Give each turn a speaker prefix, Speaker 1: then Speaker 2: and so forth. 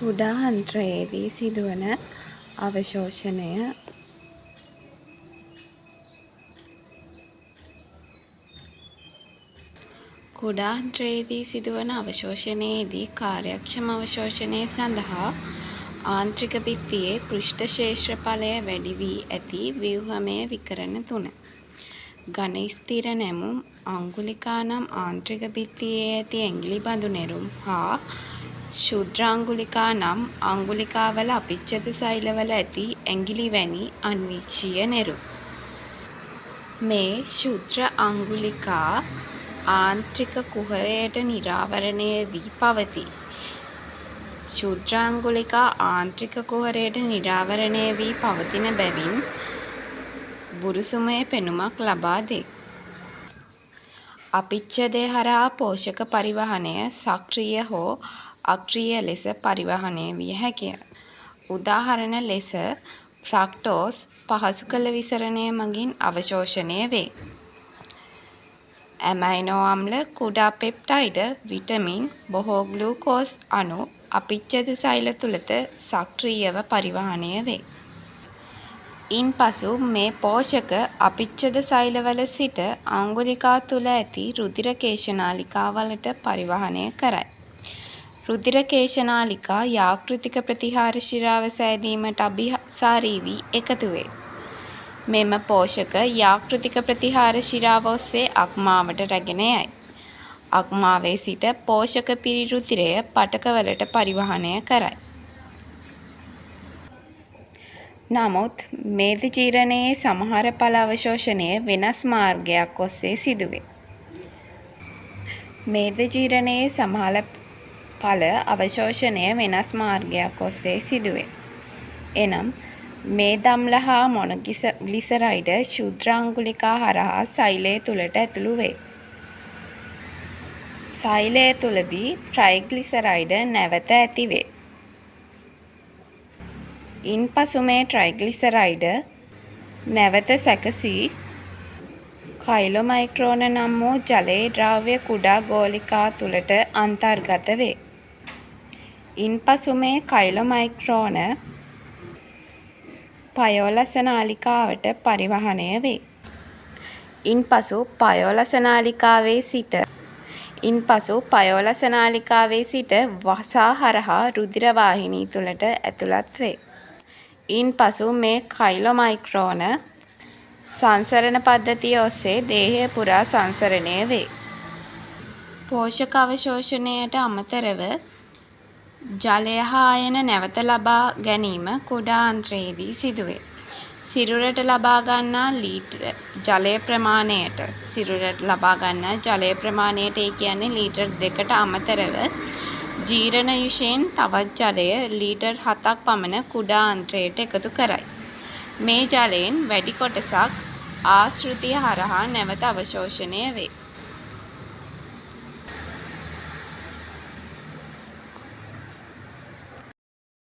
Speaker 1: කුඩා අන්ත්‍රයේදී සිදුවන අවශෝෂණය කුඩා අන්ත්‍රයේදී සිදුවන අවශෝෂණයේදී කාර්යක්ෂම අවශෝෂණය සඳහා ආන්ත්‍රික බිත්තියේ පෘෂ්ඨ ක්ෂේත්‍රඵලය වැඩි වී ඇති ව්‍යුහමය විකරණ 3. ඝන ස්ථිර නැමුම් අංගුලිකා නම් ආන්ත්‍රික බිත්තියේ ඇති ඇඟිලි බඳු නෙරුම් හා ක්ෂුද්‍රාංගුලිකා නම් අංගුලිකාවල අපිච්ඡද සෛලවල ඇති ඇඟිලි වැනි අන්වීක්ෂීය නෙරුම්. මේ ක්ෂුද්‍ර අංගුලිකා ආන්ත්‍රික කුහරයට නිරාවරණය වී පවතී. ක්ෂුද්‍රාංගුලිකා ආන්ත්‍රික කුහරයට නිරාවරණය වී පවතින බැවින් බුරුසුමේ පෙනුමක් ලබා දෙයි. අපිච්ඡදය හරහා පෝෂක පරිවහනය සක්‍රීය හෝ අක්‍රීය ලෙස පරිවහනය විය හැකිය. උදාහරණ ලෙස ෆ්‍රක්ටෝස් පහසු කළ විසරණය මගින් අවශෝෂණය වේ. ඇමයිනෝ අම්ල, කුඩා පෙප්ටයිඩ, විටමින්, බොහෝ ග්ලූකෝස් අණු අපිච්ඡද සෛල තුළද සක්‍රීයව පරිවහනය වේ. ඉන්පසු මේ පෝෂක අපිච්ඡද සෛලවල සිට අංගුලිකා තුළ ඇති රුධිර කේශනාලිකාවලට පරිවහනය කරයි. රුධිර කේශනාලිකා යාකෘතික ප්‍රතිහාර ශිරාව සෑදීමට අභිසාරී වී එකතු වේ. මෙම පෝෂක යාකෘතික ප්‍රතිහාර ශිරාව ඔස්සේ අක්මාවට රැගෙන යයි. අක්මාවේ සිට පෝෂක පිරි රුධිරය පටකවලට පරිවහනය කරයි. නමුත් මේද ජීරණයේ සමහර ඵල අවශෝෂණය වෙනස් මාර්ගයක් ඔස්සේ සිදුවේ. මේද ජීරණයේ සමහර ඵල අවශෝෂණය වෙනස් මාර්ගයක් ඔස්සේ සිදුවේ. එනම් මේද අම්ල හා මොනොග්ලිසරයිඩ් ක්ෂුද්‍රාංගුලිකා හරහා සෛලය තුළට ඇතුළු වේ. සෛලය තුළදී ට්‍රයිග්ලිසරයිඩ් නැවත ඇති වේ. ඉන්පසු මේ ට්‍රයිග්ලිසරයිඩ් නැවත සැකසී කයිලෝමයික්‍රෝන නම් වූ ජලයේ ද්‍රව්‍ය කුඩා ගෝලිකා තුළට අන්තර්ගත වේ. ඉන්පසු මේ කයිලෝමයික්‍රෝන පයෝලස නාලිකාවට පරිවහනය වේ. ඉන්පසු පයෝලස නාලිකාවේ සිට වසා හරහා රුධිර වාහිනී තුළට ඇතුළත් වේ. ඉන්පසු මේ කයිලෝමයික්‍රෝන සංසරණ පද්ධතිය ඔස්සේ දේහය පුරා සංසරණය වේ. පෝෂක අවශෝෂණයට අමතරව ජලය හා අයන නැවත ලබා ගැනීම කුඩා අන්ත්‍රයේදී සිදුවේ. සිරුරට ලබා ගන්නා ජලය ප්‍රමාණයට ඒ කියන්නේ ලීටර් 2කට අමතරව ජීරණයුෂයෙන් තවත් ජලය ලීටර් 7ක් පමණ කුඩා අන්ත්‍රයට එකතු කරයි. මේ ජලයෙන් වැඩි කොටසක් ආශ්‍රිතය හරහා නැවත අවශෝෂණය වේ.